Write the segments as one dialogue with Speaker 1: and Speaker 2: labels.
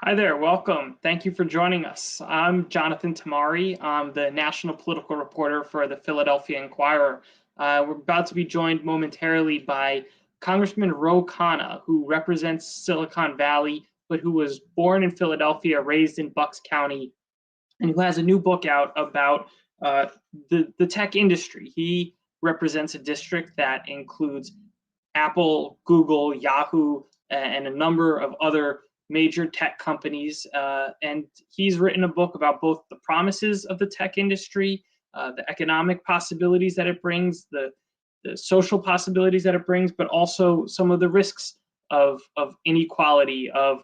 Speaker 1: Hi there, welcome. Thank you for joining us. I'm Jonathan Tamari. I'm the national political reporter for the Philadelphia Inquirer. We're about to be joined momentarily by Congressman Ro Khanna, who represents Silicon Valley, but who was born in Philadelphia, raised in Bucks County, and who has a new book out about uh, the tech industry. He represents a district that includes Apple, Google, Yahoo, and a number of other major tech companies. And he's written a book about both the promises of the tech industry, the economic possibilities that it brings, the social possibilities that it brings, but also some of the risks of inequality, of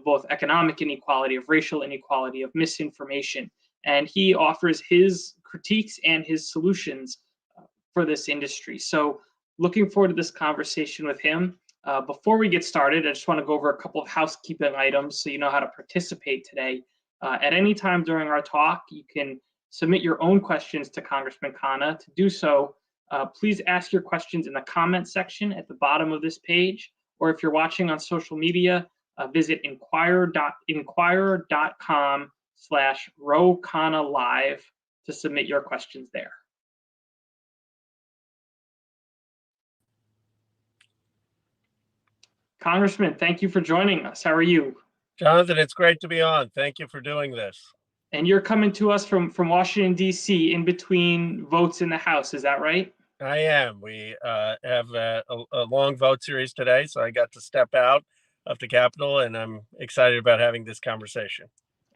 Speaker 1: both economic inequality, of racial inequality, of misinformation. And he offers his critiques and his solutions for this industry. So looking forward to this conversation with him. Before we get started, I just want to go over a couple of housekeeping items so you know how to participate today. At any time during our talk, you can submit your own questions to Congressman Khanna. To do so, please ask your questions in the comment section at the bottom of this page, or if you're watching on social media, visit inquirer.com/Ro Khanna Live to submit your questions there. Congressman, thank you for joining us. How are you?
Speaker 2: Jonathan, it's great to be on. Thank you for doing this.
Speaker 1: And you're coming to us from Washington, D.C., in between votes in the House. Is that right?
Speaker 2: I am. We have a long vote series today, so I got to step out of the Capitol, and I'm excited about having this conversation.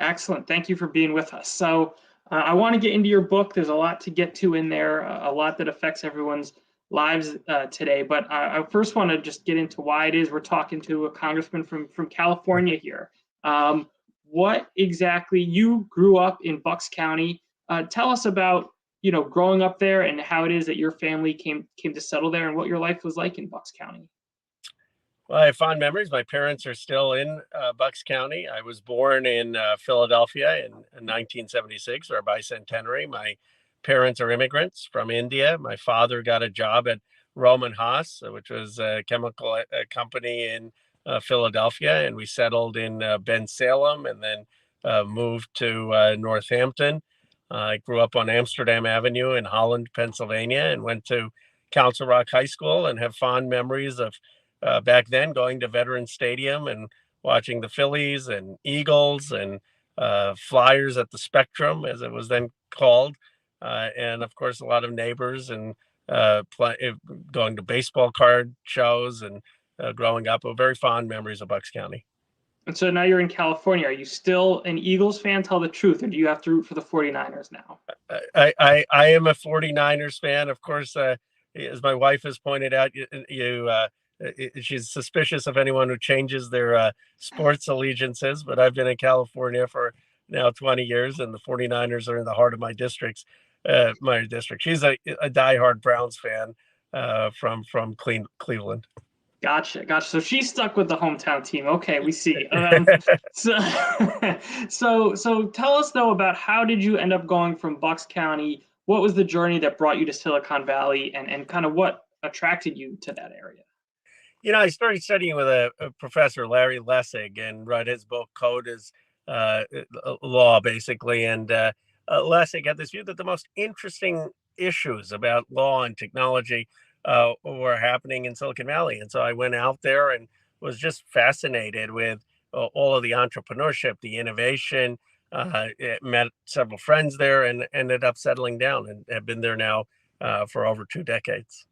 Speaker 1: Excellent. Thank you for being with us. So I want to get into your book. There's a lot to get to in there, a lot that affects everyone's lives today. But I first want to just get into why it is we're talking to a congressman from California here. What exactly, you grew up in Bucks County. Tell us about growing up there and how it is that your family came to settle there and what your life was like in Bucks County.
Speaker 2: Well, I have fond memories. My parents are still in Bucks County. I was born in Philadelphia in 1976, our bicentenary. My parents are immigrants from India. My father got a job at Roman Haas, which was a chemical company in Philadelphia, and we settled in Bensalem and then moved to Northampton. I grew up on Amsterdam Avenue in Holland, Pennsylvania, and went to Council Rock High School and have fond memories of back then going to Veterans Stadium and watching the Phillies and Eagles and Flyers at the Spectrum, as it was then called. And of course, a lot of neighbors and going to baseball card shows and growing up. Very fond memories of Bucks County.
Speaker 1: And so now you're in California. Are you still an Eagles fan? Tell the truth. Or do you have to root for the 49ers now?
Speaker 2: I am a 49ers fan. Of course, as my wife has pointed out, she's suspicious of anyone who changes their sports allegiances, but I've been in California for now 20 years, and the 49ers are in the heart of my district. She's a diehard Browns fan from Cleveland.
Speaker 1: Gotcha. So she's stuck with the hometown team. Okay, we see. So tell us though about how did you end up going from Bucks County? What was the journey that brought you to Silicon Valley, and kind of what attracted you to that area?
Speaker 2: I started studying with a professor, Larry Lessig, and read his book, Code is Law, basically. And Lessig had this view that the most interesting issues about law and technology were happening in Silicon Valley. And so I went out there and was just fascinated with all of the entrepreneurship, the innovation, met several friends there and ended up settling down and have been there now for over 2 decades.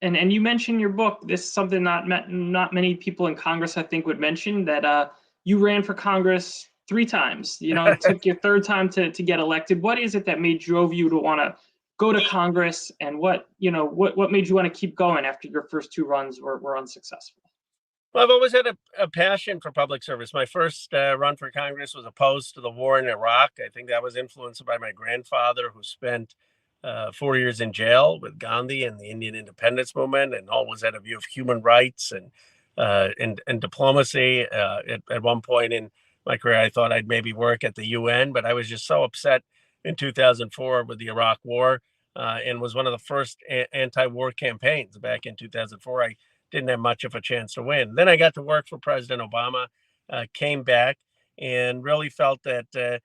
Speaker 1: And you mentioned your book. This is something not many people in Congress, I think, would mention, that you ran for Congress 3 times. It took your 3rd time to get elected. What is it that drove you to want to go to Congress, and what made you want to keep going after your first 2 runs were unsuccessful?
Speaker 2: Well, I've always had a passion for public service. My first run for Congress was opposed to the war in Iraq. I think that was influenced by my grandfather, who spent 4 years in jail with Gandhi and the Indian independence movement, and always had a view of human rights and diplomacy. At one point in my career, I thought I'd maybe work at the UN, but I was just so upset in 2004 with the Iraq War, and was one of the first anti-war campaigns back in 2004. I didn't have much of a chance to win. Then I got to work for President Obama came back and really felt that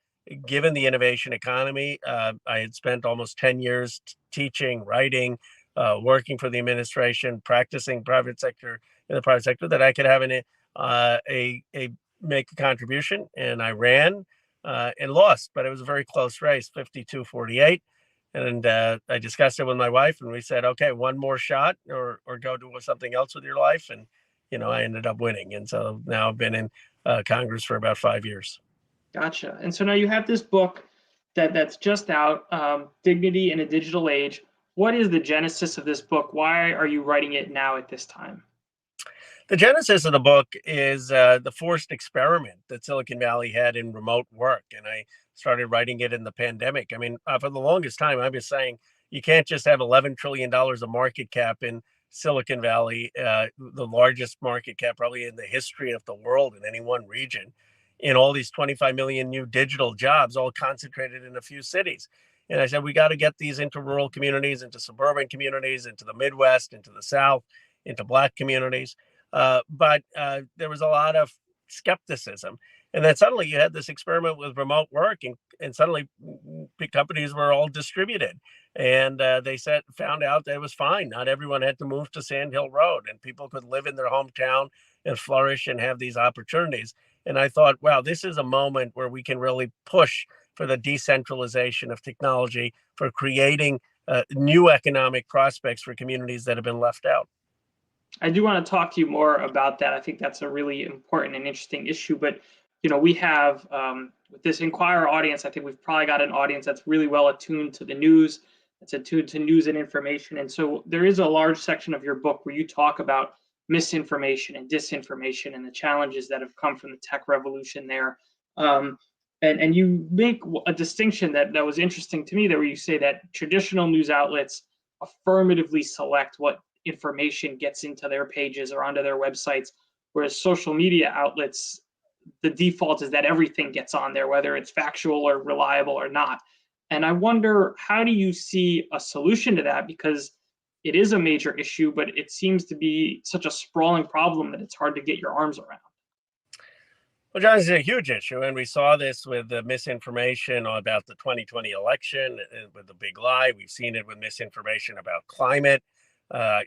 Speaker 2: given the innovation economy, I had spent almost 10 years teaching, writing, working for the administration, practicing private sector in the private sector, that I could have a make a contribution. And I ran and lost, but it was a very close race, 52-48. And I discussed it with my wife, and we said, okay, one more shot, or go do something else with your life. And I ended up winning, and so now I've been in Congress for about 5 years.
Speaker 1: Gotcha. And so now you have this book that's just out, Dignity in a Digital Age. What is the genesis of this book? Why are you writing it now at this time?
Speaker 2: The genesis of the book is the forced experiment that Silicon Valley had in remote work. And I started writing it in the pandemic. I mean, for the longest time, I've been saying you can't just have $11 trillion of market cap in Silicon Valley, the largest market cap probably in the history of the world in any one region, in all these 25 million new digital jobs, all concentrated in a few cities. And I said, we got to get these into rural communities, into suburban communities, into the Midwest, into the South, into Black communities. But there was a lot of skepticism. And then suddenly you had this experiment with remote work, and suddenly big companies were all distributed. And they found out that it was fine. Not everyone had to move to Sand Hill Road, and people could live in their hometown and flourish and have these opportunities. And I thought, wow, this is a moment where we can really push for the decentralization of technology, for creating new economic prospects for communities that have been left out.
Speaker 1: I do want to talk to you more about that. I think that's a really important and interesting issue. But we have with this Inquirer audience, I think we've probably got an audience that's really well attuned to the news, that's attuned to news and information. And so there is a large section of your book where you talk about misinformation and disinformation and the challenges that have come from the tech revolution there. And you make a distinction that was interesting to me, that where you say that traditional news outlets affirmatively select what information gets into their pages or onto their websites, whereas social media outlets, the default is that everything gets on there, whether it's factual or reliable or not. And I wonder, how do you see a solution to that? Because it is a major issue, but it seems to be such a sprawling problem that it's hard to get your arms around.
Speaker 2: Well, John, it's a huge issue, and we saw this with the misinformation about the 2020 election, with the big lie. We've seen it with misinformation about climate.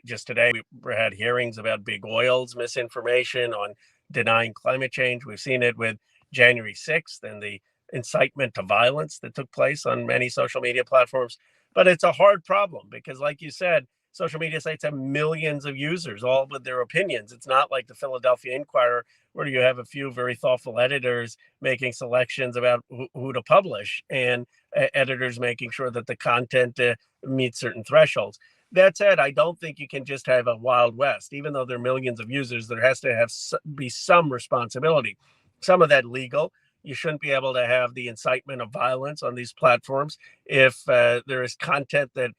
Speaker 2: Just today, we had hearings about big oil's misinformation on denying climate change. We've seen it with January 6th and the incitement to violence that took place on many social media platforms. But it's a hard problem because, like you said, social media sites have millions of users, all with their opinions. It's not like the Philadelphia Inquirer, where you have a few very thoughtful editors making selections about who to publish, and editors making sure that the content meets certain thresholds. That said, I don't think you can just have a Wild West. Even though there are millions of users, there has to be some responsibility. Some of that legal. You shouldn't be able to have the incitement of violence on these platforms if there is content that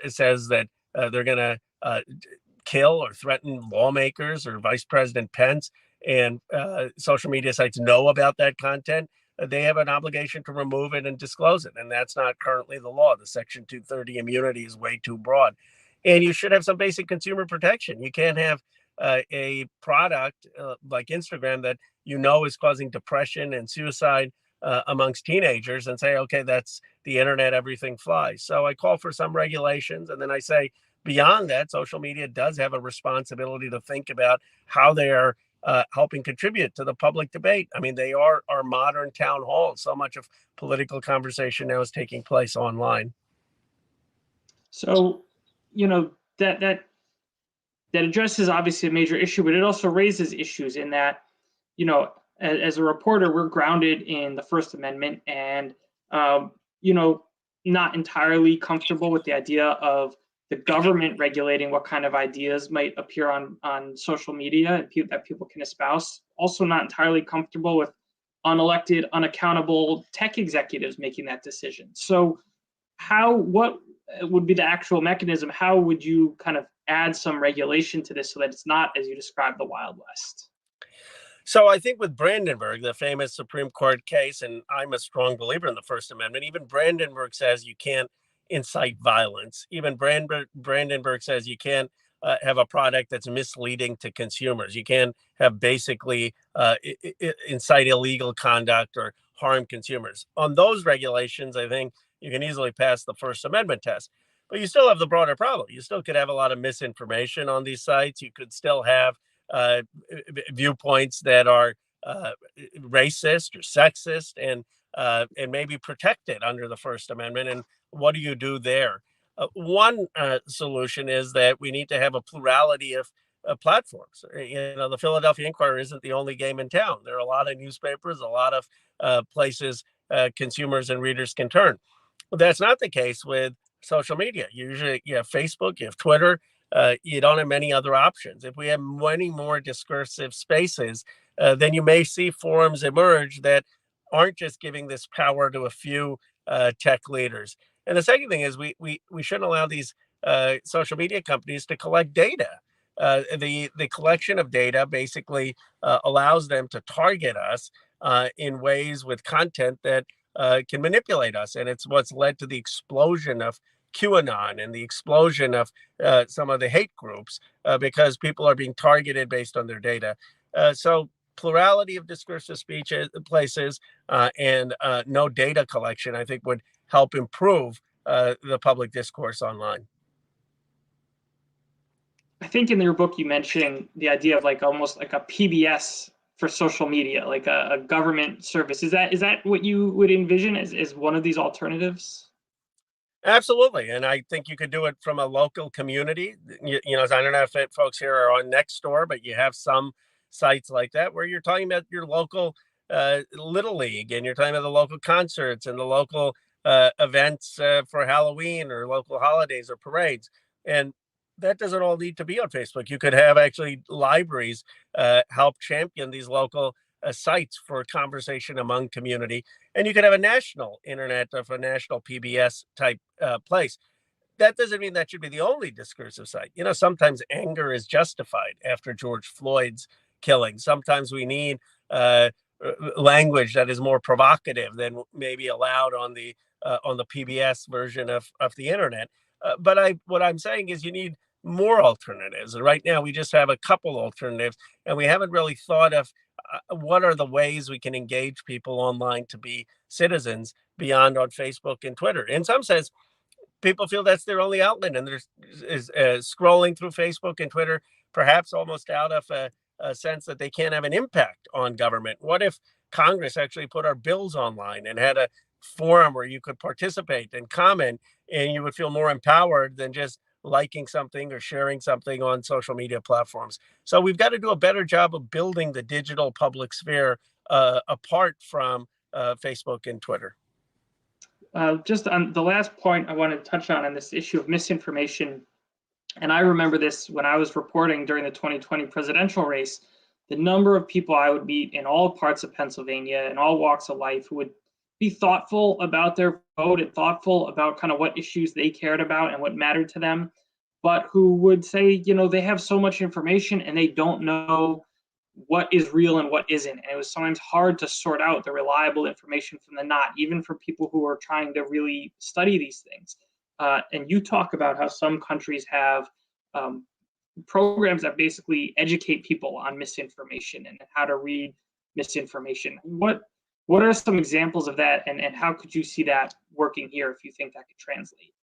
Speaker 2: says that they're going to kill or threaten lawmakers or Vice President Pence, and social media sites know about that content. They have an obligation to remove it and disclose it. And that's not currently the law. The Section 230 immunity is way too broad. And you should have some basic consumer protection. You can't have a product like Instagram that is causing depression and suicide amongst teenagers and say, okay, that's the internet, everything flies. So I call for some regulations. And then I say, beyond that, social media does have a responsibility to think about how they are helping contribute to the public debate. I mean, they are our modern town halls. So much of political conversation now is taking place online.
Speaker 1: So, that addresses obviously a major issue, but it also raises issues in that, as a reporter, we're grounded in the First Amendment, and not entirely comfortable with the idea of the government regulating what kind of ideas might appear on social media and that people can espouse. Also not entirely comfortable with unelected, unaccountable tech executives making that decision. So what would be the actual mechanism? How would you kind of add some regulation to this so that it's not, as you described, the Wild West?
Speaker 2: So I think with Brandenburg, the famous Supreme Court case, and I'm a strong believer in the First Amendment, even Brandenburg says you can't incite violence. Even Brandenburg says you can't have a product that's misleading to consumers. You can't have basically incite illegal conduct or harm consumers. On those regulations, I think you can easily pass the First Amendment test. But you still have the broader problem. You still could have a lot of misinformation on these sites. You could still have viewpoints that are racist or sexist and maybe protected under the First Amendment. And what do you do there? One solution is that we need to have a plurality of platforms. The Philadelphia Inquirer isn't the only game in town. There are a lot of newspapers, a lot of places consumers and readers can turn. Well, that's not the case with social media. Usually you have Facebook, you have Twitter, you don't have many other options. If we have many more discursive spaces, then you may see forums emerge that aren't just giving this power to a few tech leaders. And the second thing is we shouldn't allow these social media companies to collect data. The collection of data basically allows them to target us in ways with content that can manipulate us. And it's what's led to the explosion of QAnon and the explosion of some of the hate groups because people are being targeted based on their data. So plurality of discursive speech places and no data collection, I think, would help improve the public discourse online.
Speaker 1: I think in your book you mentioned the idea of like almost like a PBS for social media, like a government service. Is that what you would envision as one of these alternatives?
Speaker 2: Absolutely. And I think you could do it from a local community. I don't know if folks here are on Nextdoor, but you have some sites like that where you're talking about your local Little League and you're talking about the local concerts and the local events for Halloween or local holidays or parades. And that doesn't all need to be on Facebook. You could have actually libraries help champion these local sites for conversation among community. And you could have a national internet of a national PBS type place. That doesn't mean that should be the only discursive site. Sometimes anger is justified after George Floyd's killing. Sometimes we need language that is more provocative than maybe allowed on the PBS version of the internet. But what I'm saying is you need more alternatives. And right now we just have a couple alternatives, and we haven't really thought of what are the ways we can engage people online to be citizens beyond on Facebook and Twitter. In some sense, people feel that's their only outlet, and they're scrolling through Facebook and Twitter, perhaps almost out of a sense that they can't have an impact on government. What if Congress actually put our bills online and had a forum where you could participate and comment, and you would feel more empowered than just liking something or sharing something on social media platforms? So we've got to do a better job of building the digital public sphere apart from Facebook and Twitter.
Speaker 1: Just on the last point I want to touch on this issue of misinformation, and I remember this when I was reporting during the 2020 presidential race, the number of people I would meet in all parts of Pennsylvania in all walks of life who would be thoughtful about their vote and thoughtful about kind of what issues they cared about and what mattered to them, but who would say, they have so much information and they don't know what is real and what isn't. And it was sometimes hard to sort out the reliable information from the not, even for people who are trying to really study these things. And you talk about how some countries have programs that basically educate people on misinformation and how to read misinformation. What are some examples of that, and how could you see that working here if you think that could translate?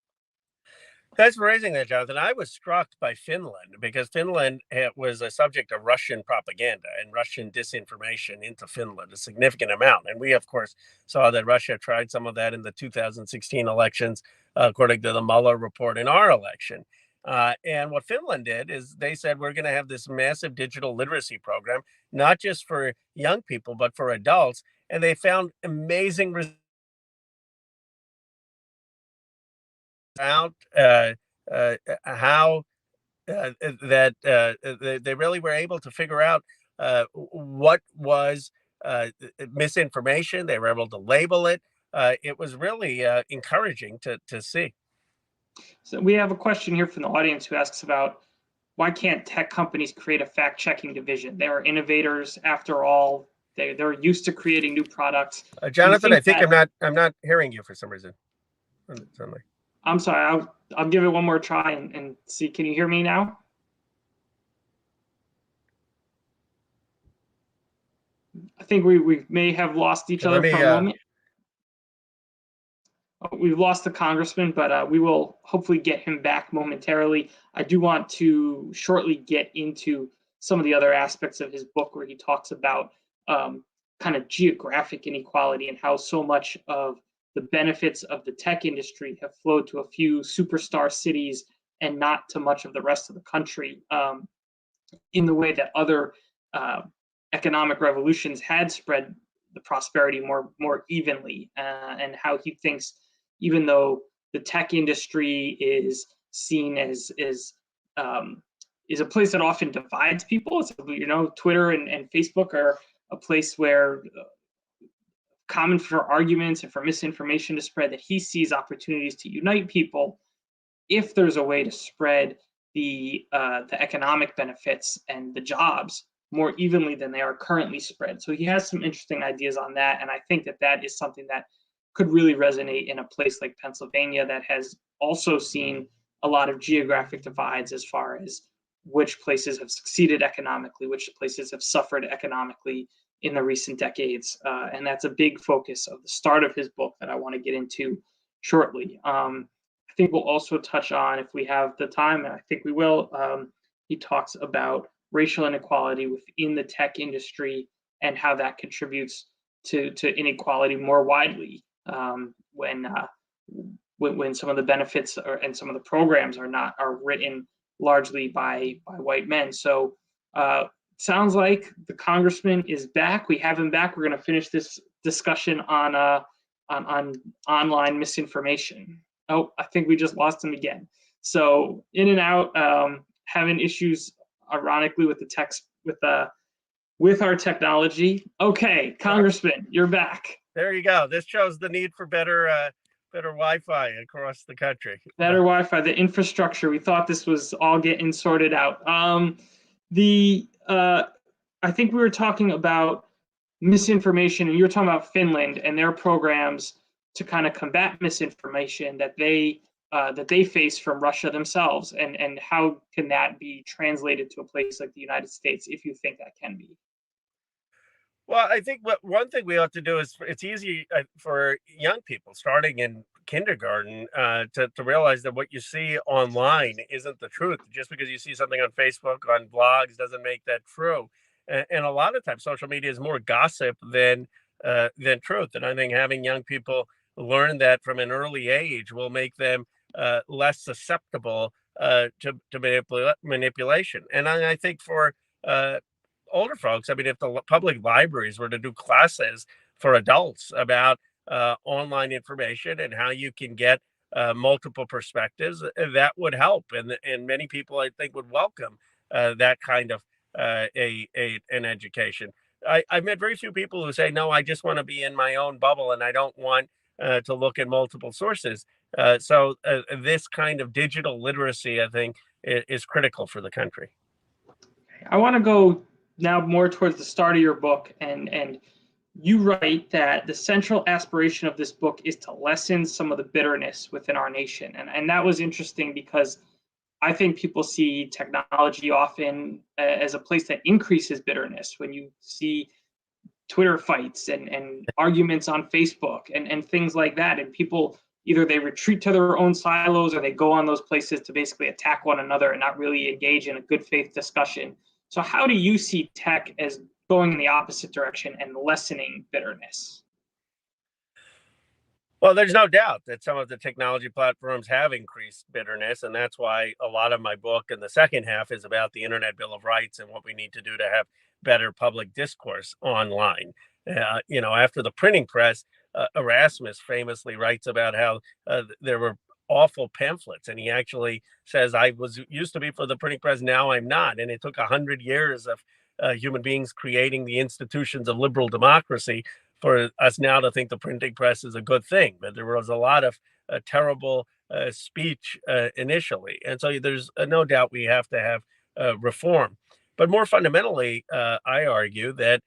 Speaker 2: Thanks for raising that, Jonathan. I was struck by Finland because Finland was a subject of Russian propaganda and Russian disinformation into Finland, a significant amount. And we, of course, saw that Russia tried some of that in the 2016 elections, according to the Mueller report in our election. And what Finland did is they said, we're going to have this massive digital literacy program, not just for young people, but for adults. And they found amazing results out how they really were able to figure out what was misinformation. They were able to label it. It was really encouraging to see.
Speaker 1: So we have a question here from the audience who asks about why can't tech companies create a fact-checking division? They are innovators, after all. They're used to creating new products.
Speaker 2: Jonathan, I think I'm not hearing you for some reason.
Speaker 1: I'm sorry. I'll give it one more try and see. Can you hear me now? I think we may have lost each other for a moment. We've lost the congressman, but we will hopefully get him back momentarily. I do want to shortly get into some of the other aspects of his book where he talks about kind of geographic inequality and how so much of the benefits of the tech industry have flowed to a few superstar cities and not to much of the rest of the country, in the way that other economic revolutions had spread the prosperity more evenly, and how he thinks even though the tech industry is seen as is a place that often divides people. So, Twitter and Facebook are a place where common for arguments and for misinformation to spread, that he sees opportunities to unite people if there's a way to spread the economic benefits and the jobs more evenly than they are currently spread. So he has some interesting ideas on that, and I think that is something that could really resonate in a place like Pennsylvania that has also seen a lot of geographic divides as far as which places have succeeded economically, which places have suffered economically in the recent decades. And that's a big focus of the start of his book that I want to get into shortly. I think we'll also touch on, if we have the time, and I think we will, he talks about racial inequality within the tech industry and how that contributes to inequality more widely, when some of the benefits and some of the programs are written largely by white men. So sounds like the congressman is back. We have him back. We're going to finish this discussion on online misinformation. Oh, I think we just lost him again. So in and out, having issues, ironically, with the text with our technology. Okay, Congressman, you're back.
Speaker 2: There you go. This shows the need for better Wi-Fi across the country.
Speaker 1: Better Wi-Fi, the infrastructure. We thought this was all getting sorted out. I think we were talking about misinformation, and you were talking about Finland and their programs to kind of combat misinformation that they face from Russia themselves, and how can that be translated to a place like the United States, if you think that can be?
Speaker 2: Well, I think one thing we ought to do is, it's easy for young people starting in kindergarten to realize that what you see online isn't the truth. Just because you see something on Facebook, on blogs, doesn't make that true. And a lot of times, social media is more gossip than truth. And I think having young people learn that from an early age will make them less susceptible to manipulation. And I think for older folks, I mean, if the public libraries were to do classes for adults about online information and how you can get multiple perspectives, that would help. And many people, I think, would welcome that kind of an education. I've met very few people who say, no, I just want to be in my own bubble and I don't want to look at multiple sources. So this kind of digital literacy, I think, is critical for the country.
Speaker 1: I want to go now more towards the start of your book, and you write that the central aspiration of this book is to lessen some of the bitterness within our nation. And that was interesting because I think people see technology often as a place that increases bitterness. When you see Twitter fights and arguments on Facebook and things like that, and people either they retreat to their own silos or they go on those places to basically attack one another and not really engage in a good faith discussion. So how do you see tech as going in the opposite direction and lessening bitterness?
Speaker 2: Well, there's no doubt that some of the technology platforms have increased bitterness, and that's why a lot of my book in the second half is about the Internet Bill of Rights and what we need to do to have better public discourse online. After the printing press, Erasmus famously writes about how there were awful pamphlets, and he actually says, I was used to be for the printing press, now I'm not. And it took 100 years of human beings creating the institutions of liberal democracy for us now to think the printing press is a good thing. But there was a lot of terrible speech initially. And so there's no doubt we have to have reform. But more fundamentally, I argue that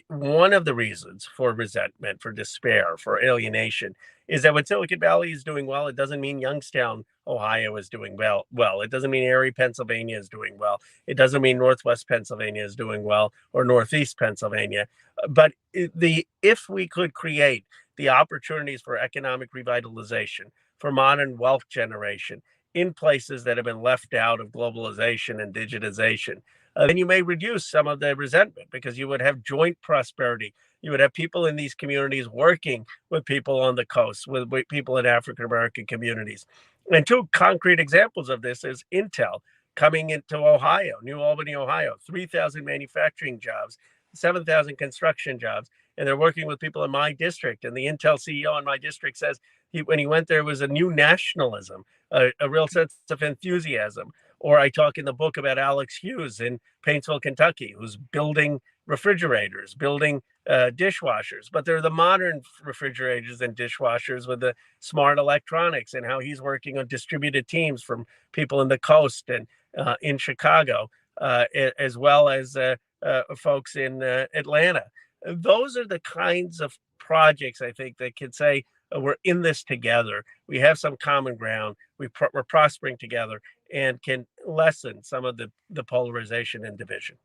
Speaker 2: one of the reasons for resentment, for despair, for alienation is that when Silicon Valley is doing well, it doesn't mean Youngstown, Ohio is doing well. It doesn't mean Erie, Pennsylvania is doing well. It doesn't mean Northwest Pennsylvania is doing well or Northeast Pennsylvania. But if we could create the opportunities for economic revitalization, for modern wealth generation in places that have been left out of globalization and digitization, then you may reduce some of the resentment because you would have joint prosperity. You would have people in these communities working with people on the coast, with people in African American communities. And two concrete examples of this is Intel coming into Ohio, New Albany, Ohio, 3,000 manufacturing jobs, 7,000 construction jobs. And they're working with people in my district. And the Intel CEO in my district says when he went there, it was a new nationalism, a real sense of enthusiasm. Or I talk in the book about Alex Hughes in Paintsville, Kentucky, who's building refrigerators, building dishwashers, but they're the modern refrigerators and dishwashers with the smart electronics, and how he's working on distributed teams from people in the coast and in Chicago, as well as folks in Atlanta. Those are the kinds of projects I think that can say we're in this together. We have some common ground. We're prospering together and can lessen some of the polarization and division.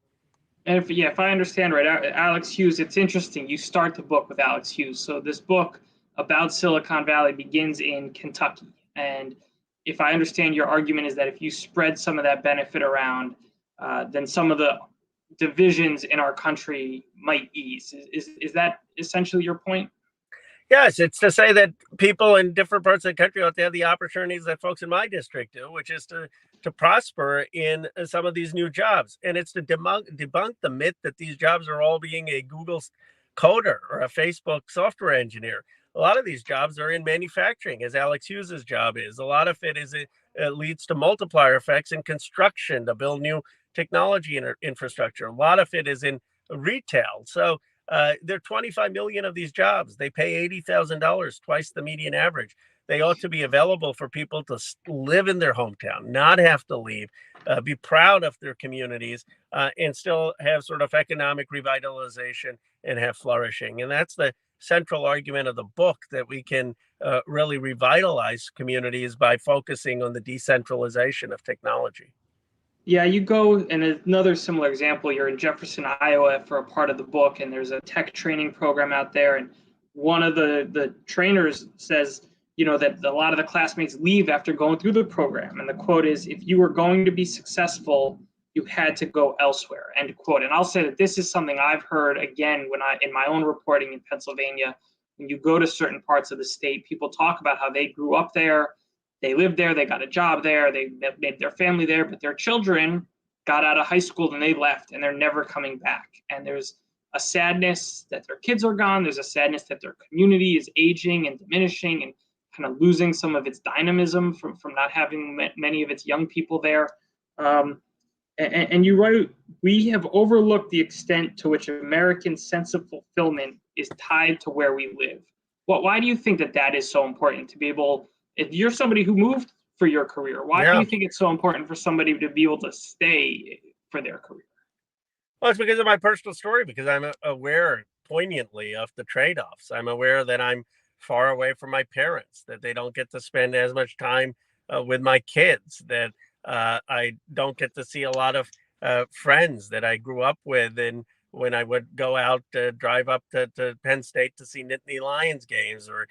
Speaker 1: And if I understand right, Alex Hughes, it's interesting. You start the book with Alex Hughes. So this book about Silicon Valley begins in Kentucky. And if I understand, your argument is that if you spread some of that benefit around, then some of the divisions in our country might ease. Is that essentially your point?
Speaker 2: Yes, it's to say that people in different parts of the country ought to have the opportunities that folks in my district do, which is to prosper in some of these new jobs. And it's to debunk the myth that these jobs are all being a Google coder or a Facebook software engineer. A lot of these jobs are in manufacturing, as Alex Hughes's job is. A lot of it leads to multiplier effects in construction to build new technology infrastructure. A lot of it is in retail. So there are 25 million of these jobs. They pay $80,000, twice the median average. They ought to be available for people to live in their hometown, not have to leave, be proud of their communities, and still have sort of economic revitalization and have flourishing. And that's the central argument of the book, that we can really revitalize communities by focusing on the decentralization of technology.
Speaker 1: Yeah, you go, and another similar example, you're in Jefferson, Iowa for a part of the book, and there's a tech training program out there. And one of the trainers says, that a lot of the classmates leave after going through the program. And the quote is, if you were going to be successful, you had to go elsewhere, end quote. And I'll say that this is something I've heard again in my own reporting in Pennsylvania. When you go to certain parts of the state, people talk about how they grew up there, they lived there, they got a job there, they made their family there, but their children got out of high school and they left and they're never coming back. And there's a sadness that their kids are gone. There's a sadness that their community is aging and diminishing and kind of losing some of its dynamism from not having many of its young people there. And you write, we have overlooked the extent to which American sense of fulfillment is tied to where we live. Why do you think that is so important to be able, if you're somebody who moved for your career, why do you think it's so important for somebody to be able to stay for their career?
Speaker 2: Well, it's because of my personal story, because I'm aware poignantly of the trade-offs. I'm aware that I'm far away from my parents, that they don't get to spend as much time with my kids, that I don't get to see a lot of friends that I grew up with. And when I would go out to drive up to Penn State to see Nittany Lions games, or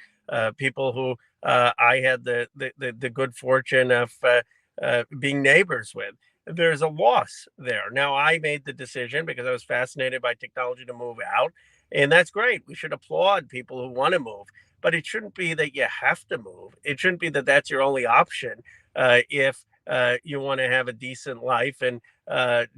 Speaker 2: people who I had the good fortune of being neighbors with. There's a loss there. Now, I made the decision because I was fascinated by technology to move out, and that's great. We should applaud people who want to move, but it shouldn't be that you have to move. It shouldn't be that that's your only option if you want to have a decent life and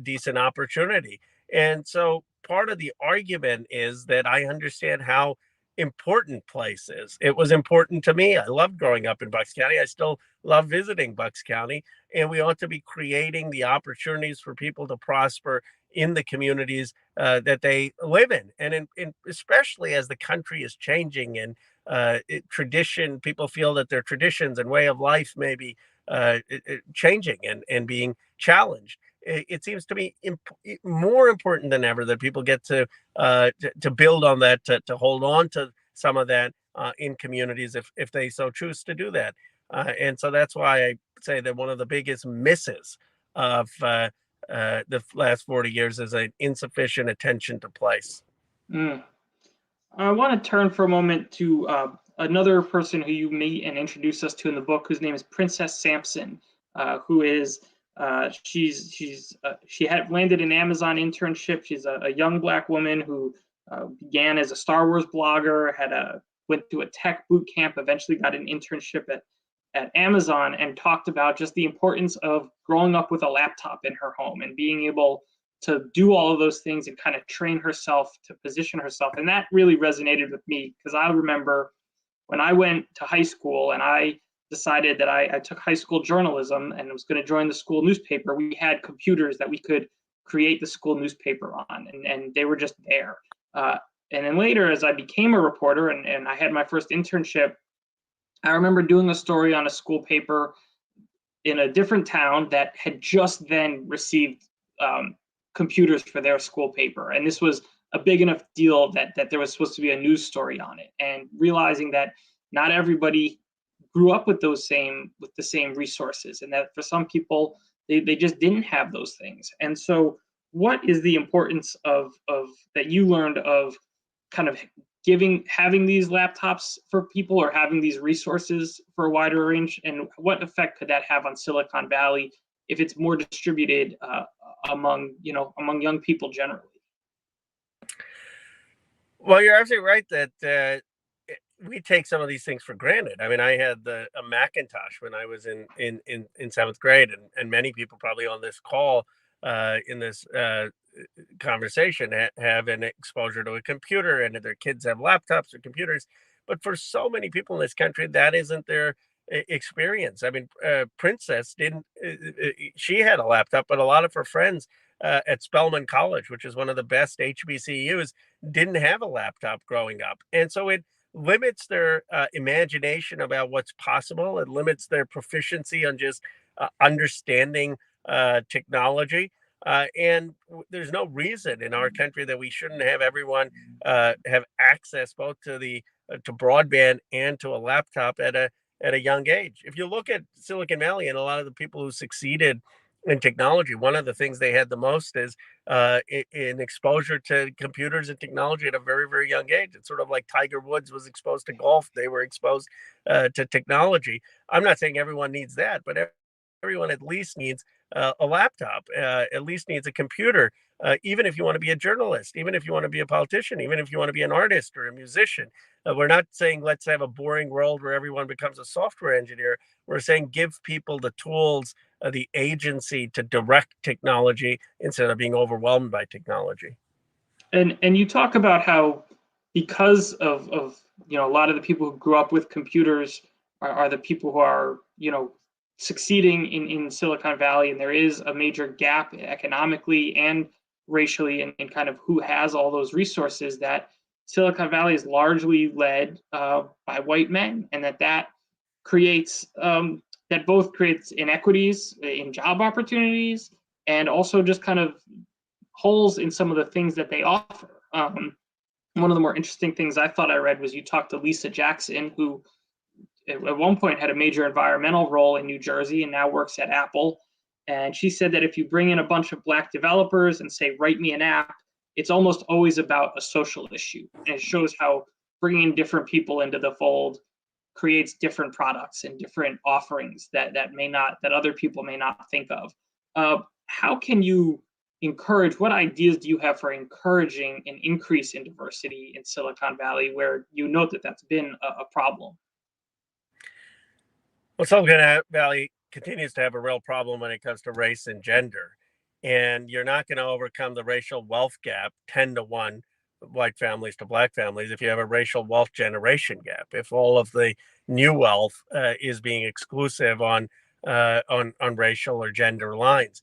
Speaker 2: decent opportunity. And so part of the argument is that I understand how important place is. It was important to me. I loved growing up in Bucks County. I still love visiting Bucks County. And we ought to be creating the opportunities for people to prosper in the communities that they live in. And especially as the country is changing and tradition, people feel that their traditions and way of life may be changing and being challenged. it seems to be more important than ever that people get to build on that, to hold on to some of that in communities if they so choose to do that. And so that's why I say that one of the biggest misses of the last 40 years is an insufficient attention to place.
Speaker 1: Mm. I want to turn for a moment to another person who you meet and introduce us to in the book, whose name is Princess Samson, who is she had landed an Amazon internship. She's a young Black woman who began as a Star Wars blogger, went to a tech boot camp, eventually got an internship at Amazon, and talked about just the importance of growing up with a laptop in her home and being able to do all of those things and kind of train herself to position herself. And that really resonated with me because I remember when I went to high school and I decided that I took high school journalism and was going to join the school newspaper, we had computers that we could create the school newspaper on, and they were just there. And then later, as I became a reporter and I had my first internship, I remember doing a story on a school paper in a different town that had just then received computers for their school paper. And this was a big enough deal that there was supposed to be a news story on it. And realizing that not everybody grew up with the same resources, and that for some people they just didn't have those things. And so what is the importance of that you learned of kind of having these laptops for people or having these resources for a wider range, and what effect could that have on Silicon Valley if it's more distributed among young people generally?
Speaker 2: Well, you're absolutely right that we take some of these things for granted. I mean, I had a Macintosh when I was in seventh grade, and many people probably on this call in this conversation have an exposure to a computer, and their kids have laptops or computers. But for so many people in this country, that isn't their experience. I mean, Princess didn't. She had a laptop, but a lot of her friends at Spelman College, which is one of the best HBCUs, didn't have a laptop growing up, and so it limits their imagination about what's possible. It limits their proficiency on just understanding technology. And there's no reason in our country that we shouldn't have everyone have access both to broadband and to a laptop at a young age. If you look at Silicon Valley and a lot of the people who succeeded in technology, one of the things they had the most is in exposure to computers and technology at a very, very young age. It's sort of like Tiger Woods was exposed to golf. They were exposed to technology. I'm not saying everyone needs that, but everyone at least needs a laptop, at least needs a computer, even if you want to be a journalist, even if you want to be a politician, even if you want to be an artist or a musician. We're not saying let's have a boring world where everyone becomes a software engineer. We're saying give people the tools, the agency to direct technology instead of being overwhelmed by technology.
Speaker 1: And you talk about how because of a lot of the people who grew up with computers are the people who are succeeding in Silicon Valley, and there is a major gap economically and racially in kind of who has all those resources, that Silicon Valley is largely led by white men, and that creates that both creates inequities in job opportunities and also just kind of holes in some of the things that they offer. One of the more interesting things I thought I read was you talked to Lisa Jackson, who at one point had a major environmental role in New Jersey and now works at Apple. And she said that if you bring in a bunch of Black developers and say, write me an app, it's almost always about a social issue. And it shows how bringing different people into the fold creates different products and different offerings that other people may not think of. How can you encourage, what ideas do you have for encouraging an increase in diversity in Silicon Valley, where you note that that's been a problem?
Speaker 2: Well, Silicon Valley continues to have a real problem when it comes to race and gender. And you're not going to overcome the racial wealth gap 10-1 white families to Black families if you have a racial wealth generation gap. If all of the new wealth is being exclusive on racial or gender lines.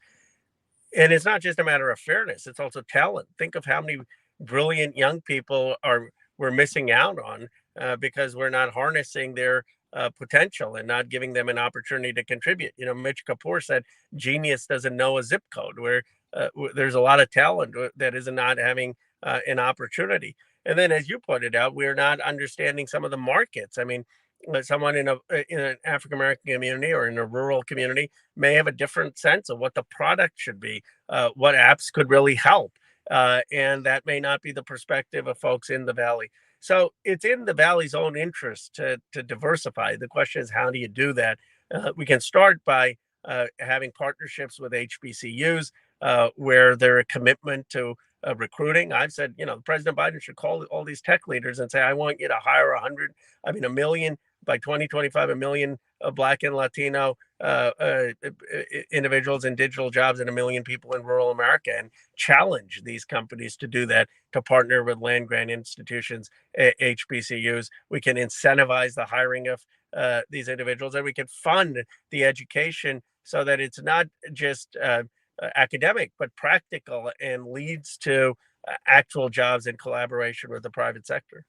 Speaker 2: And it's not just a matter of fairness, it's also talent. Think of how many brilliant young people we're missing out on because we're not harnessing their potential and not giving them an opportunity to contribute. Mitch Kapoor said, "Genius doesn't know a zip code," where there's a lot of talent that is not having an opportunity. And then, as you pointed out, we're not understanding some of the markets. I mean, someone in an African American community or in a rural community may have a different sense of what the product should be, what apps could really help, and that may not be the perspective of folks in the valley. So it's in the valley's own interest to diversify. The question is, how do you do that? We can start by having partnerships with HBCUs where there are a commitment to recruiting. I've said, President Biden should call all these tech leaders and say, I want you to hire a million by 2025, a million Black and Latino individuals in digital jobs and a million people in rural America, and challenge these companies to do that, to partner with land grant institutions, HBCUs. We can incentivize the hiring of these individuals, and we can fund the education so that it's not just academic, but practical and leads to actual jobs in collaboration with the private sector.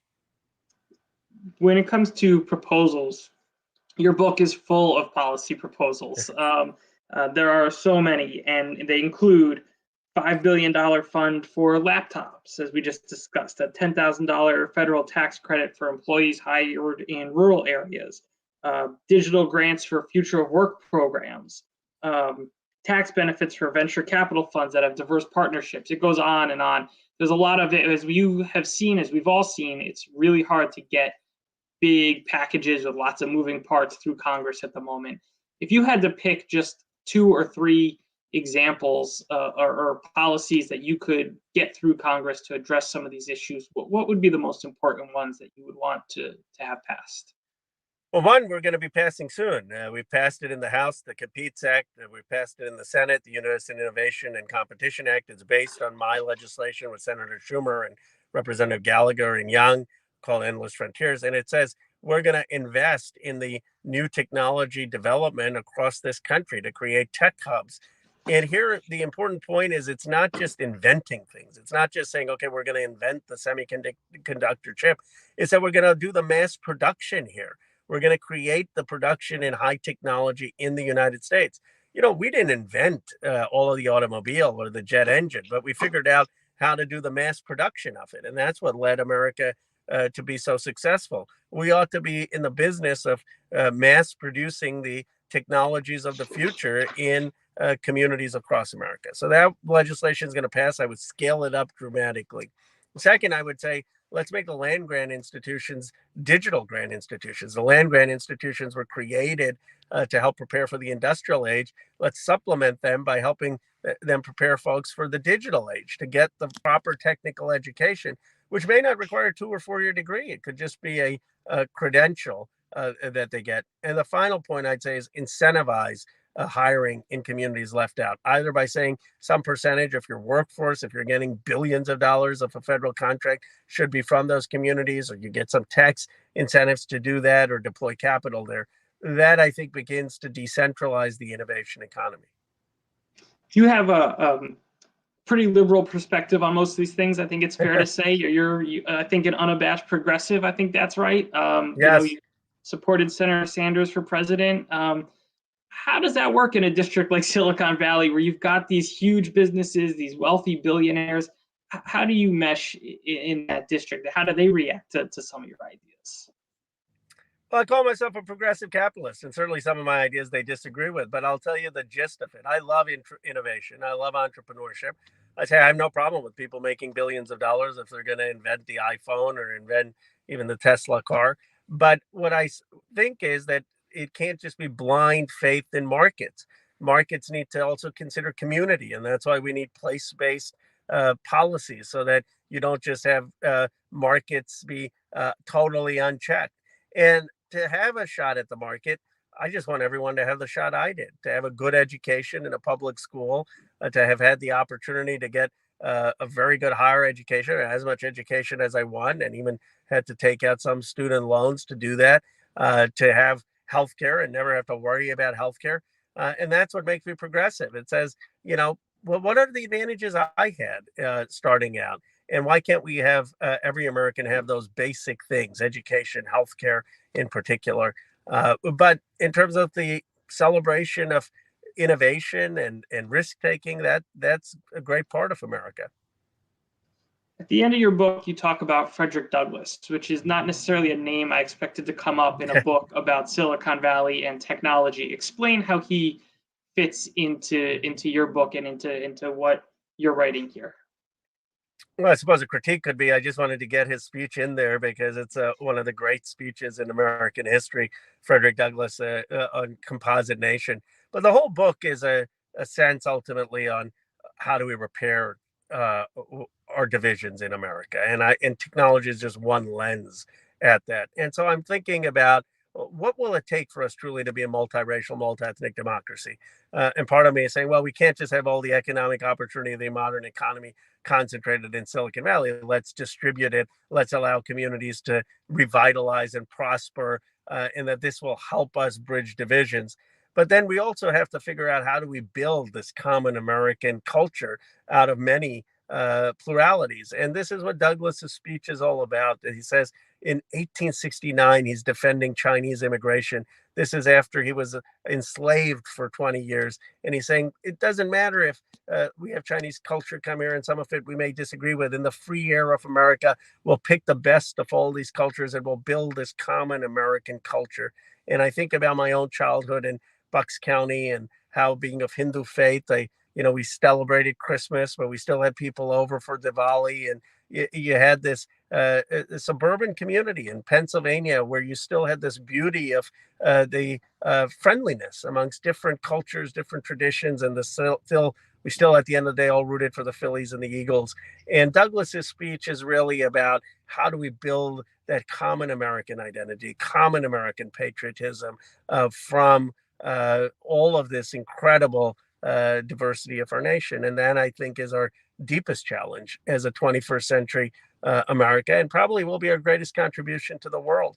Speaker 1: When it comes to proposals, your book is full of policy proposals. There are so many, and they include $5 billion fund for laptops, as we just discussed, a $10,000 federal tax credit for employees hired in rural areas, digital grants for future of work programs, tax benefits for venture capital funds that have diverse partnerships. It goes on and on. There's a lot of it, as you have seen, as we've all seen, it's really hard to get big packages with lots of moving parts through Congress at the moment. If you had to pick just 2 or 3 examples or policies that you could get through Congress to address some of these issues, what would be the most important ones that you would want to have passed?
Speaker 2: Well, one we're going to be passing soon. We've passed it in the House, the Competes Act. We've passed it in the Senate, the Universal Innovation and Competition Act. It's based on my legislation with Senator Schumer and Representative Gallagher and Young, called Endless Frontiers. And it says we're going to invest in the new technology development across this country to create tech hubs. And here, the important point is it's not just inventing things. It's not just saying, okay, we're going to invent the semiconductor chip. It's that we're going to do the mass production here. We're going to create the production in high technology in the United States. We didn't invent all of the automobile or the jet engine, but we figured out how to do the mass production of it. And that's what led America to be so successful. We ought to be in the business of mass producing the technologies of the future in communities across America. So that legislation is going to pass. I would scale it up dramatically. Second, I would say, let's make the land grant institutions digital grant institutions. The land grant institutions were created to help prepare for the industrial age. Let's supplement them by helping them prepare folks for the digital age to get the proper technical education, which may not require a 2 or 4 year degree. It could just be a credential that they get. And the final point I'd say is incentivize hiring in communities left out, either by saying some percentage of your workforce, if you're getting billions of dollars of a federal contract, should be from those communities, or you get some tax incentives to do that or deploy capital there. That, I think, begins to decentralize the innovation economy.
Speaker 1: You have a pretty liberal perspective on most of these things. I think it's fair to say you're I think, an unabashed progressive. I think that's right.
Speaker 2: Yes.
Speaker 1: You supported Senator Sanders for president. How does that work in a district like Silicon Valley, where you've got these huge businesses, these wealthy billionaires? How do you mesh in that district? How do they react to some of your ideas?
Speaker 2: Well, I call myself a progressive capitalist, and certainly some of my ideas they disagree with, but I'll tell you the gist of it. I love innovation. I love entrepreneurship. I say I have no problem with people making billions of dollars if they're going to invent the iPhone or invent even the Tesla car. But what I think is that it can't just be blind faith in markets. Markets need to also consider community, and that's why we need place-based policies, so that you don't just have markets be totally unchecked. And to have a shot at the market, I just want everyone to have the shot I did, to have a good education in a public school, to have had the opportunity to get a very good higher education, as much education as I want, and even had to take out some student loans to do that, to have healthcare and never have to worry about healthcare. And that's what makes me progressive. It says, well, what are the advantages I had starting out? And why can't we have every American have those basic things, education, healthcare in particular? But in terms of the celebration of innovation and risk taking, that's a great part of America.
Speaker 1: At the end of your book, you talk about Frederick Douglass, which is not necessarily a name I expected to come up in a book about Silicon Valley and technology. Explain how he fits into your book and into what you're writing here.
Speaker 2: Well, I suppose a critique could be I just wanted to get his speech in there because it's one of the great speeches in American history, Frederick Douglass on composite nation. But the whole book is a sense ultimately on how do we repair uh, our divisions in America. And technology is just one lens at that. And so I'm thinking about what will it take for us truly to be a multiracial, multi-ethnic democracy? And part of me is saying, well, we can't just have all the economic opportunity of the modern economy concentrated in Silicon Valley. Let's distribute it. Let's allow communities to revitalize and prosper, and that this will help us bridge divisions. But then we also have to figure out how do we build this common American culture out of many pluralities. And this is what Douglas's speech is all about. He says in 1869, he's defending Chinese immigration. This is after he was enslaved for 20 years. And he's saying it doesn't matter if we have Chinese culture come here, and some of it we may disagree with. In the free air of America, we'll pick the best of all these cultures and we'll build this common American culture. And I think about my own childhood in Bucks County and how, being of Hindu faith, we celebrated Christmas, but we still had people over for Diwali. And you had this suburban community in Pennsylvania where you still had this beauty of the friendliness amongst different cultures, different traditions, and we still, at the end of the day, all rooted for the Phillies and the Eagles. And Douglas's speech is really about how do we build that common American identity, common American patriotism from all of this incredible diversity of our nation. And that, I think, is our deepest challenge as a 21st century America, and probably will be our greatest contribution to the world.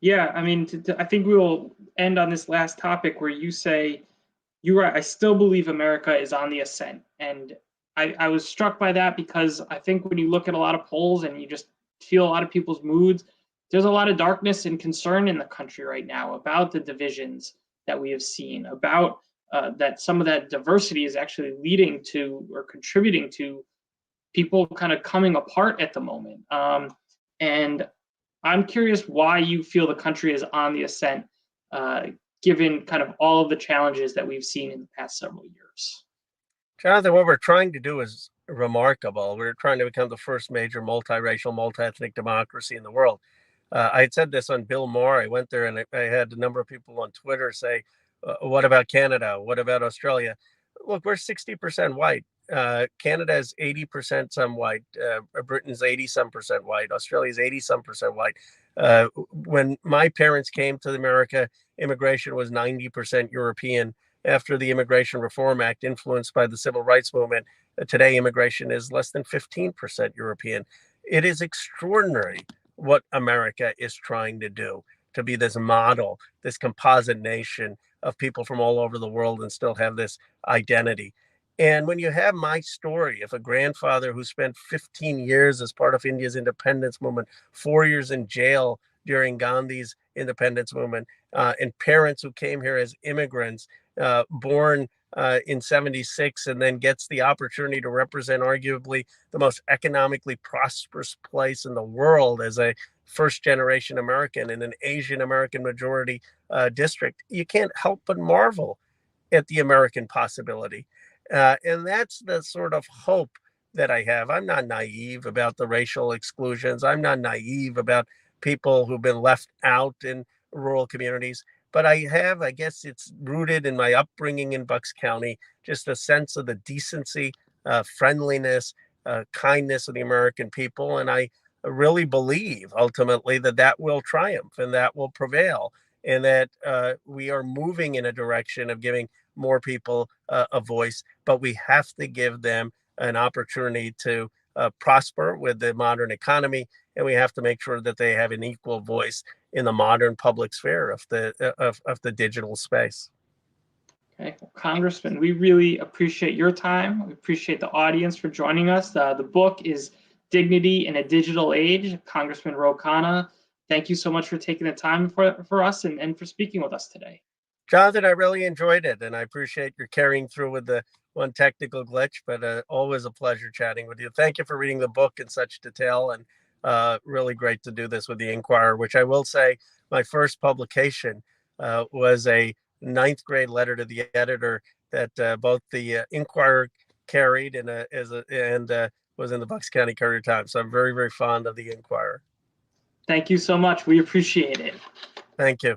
Speaker 1: Yeah, I mean, I think we will end on this last topic where you say, you're right, I still believe America is on the ascent. And I was struck by that because I think when you look at a lot of polls and you just feel a lot of people's moods, there's a lot of darkness and concern in the country right now about the divisions that we have seen, about that some of that diversity is actually leading to or contributing to people kind of coming apart at the moment. And I'm curious why you feel the country is on the ascent, given kind of all of the challenges that we've seen in the past several years.
Speaker 2: Jonathan, what we're trying to do is remarkable. We're trying to become the first major multiracial, multi-ethnic democracy in the world. I had said this on Bill Maher. I went there and I had a number of people on Twitter say, what about Canada? What about Australia? Look, we're 60% white. Canada is 80% some white. Britain's 80-some% white. Australia's 80-some% white. When my parents came to America, immigration was 90% European. After the Immigration Reform Act, influenced by the Civil Rights Movement, today immigration is less than 15% European. It is extraordinary what America is trying to do, to be this model, this composite nation of people from all over the world and still have this identity. And when you have my story of a grandfather who spent 15 years as part of India's independence movement, 4 years in jail during Gandhi's independence movement, and parents who came here as immigrants, born in 76, and then gets the opportunity to represent arguably the most economically prosperous place in the world as a first generation American in an Asian American majority district, you can't help but marvel at the American possibility. And that's the sort of hope that I have. I'm not naive about the racial exclusions. I'm not naive about people who've been left out in rural communities. But I guess it's rooted in my upbringing in Bucks County, just a sense of the decency, friendliness, kindness of the American people. And I really believe ultimately that will triumph and that will prevail, and that we are moving in a direction of giving more people a voice, but we have to give them an opportunity to prosper with the modern economy, and we have to make sure that they have an equal voice in the modern public sphere of the digital space.
Speaker 1: Okay, well, Congressman, we really appreciate your time. We appreciate the audience for joining us. The book is Dignity in a Digital Age, Congressman Ro Khanna. Thank you so much for taking the time for us and for speaking with us today.
Speaker 2: Jonathan, I really enjoyed it, and I appreciate your carrying through with the one technical glitch, but always a pleasure chatting with you. Thank you for reading the book in such detail, and really great to do this with the Inquirer, which I will say my first publication was a ninth grade letter to the editor that both the Inquirer carried and was in the Bucks County Courier-Times. So I'm very, very fond of the Inquirer.
Speaker 1: Thank you so much. We appreciate it.
Speaker 2: Thank you.